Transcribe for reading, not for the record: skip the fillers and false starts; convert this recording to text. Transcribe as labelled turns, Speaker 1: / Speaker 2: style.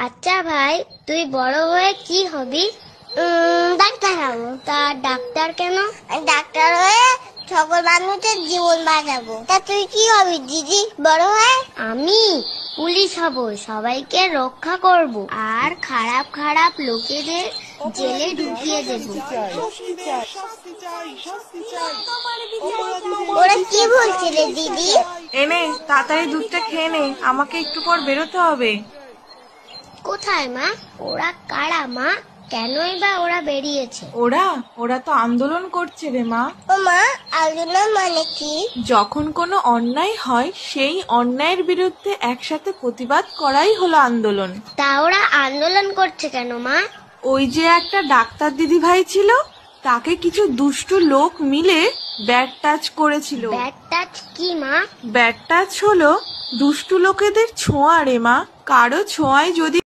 Speaker 1: আচ্ছা ভাই, তুই বড় হয়ে কি হবি?
Speaker 2: ডাক্তার হবো।
Speaker 1: তা ডাক্তার কেন?
Speaker 2: ডাক্তার হয়ে সকল মানুষের জীবন বাঁচাবো। তা তুই কি হবি দিদি বড় হয়ে?
Speaker 1: আমি পুলিশ হব, সবাইকে রক্ষা করব আর খারাপ খারাপ লোকেদের জেলে ঢুকিয়ে দেব।
Speaker 2: ওরা কি বলছে রে দিদি?
Speaker 3: এনে তাড়াতাড়ি দুধটা খেয়ে নে, আমাকে একটু পর বেরোতে হবে।
Speaker 1: কোথায় মা? ওরা কারা মা? কেনই বা ওরা বেরিয়েছে?
Speaker 3: ওরা তো আন্দোলন করছে রে মা।
Speaker 2: ও মা, আন্দোলন মানে কি?
Speaker 3: যখন কোনো অন্যায় হয় সেই অন্যায়ের বিরুদ্ধে একসাথে প্রতিবাদ করাই হলো আন্দোলন।
Speaker 1: তা ওরা আন্দোলন করছে কেন মা?
Speaker 3: ওই যে একটা ডাক্তার দিদি ভাই ছিল, তাকে কিছু দুষ্টু লোক মিলে ব্যাড টাচ করেছিল।
Speaker 1: ব্যাড টাচ কি মা?
Speaker 3: ব্যাড টাচ হলো দুষ্টু লোকেদের ছোঁয়া রে মা। কারো ছোঁয়ায় যদি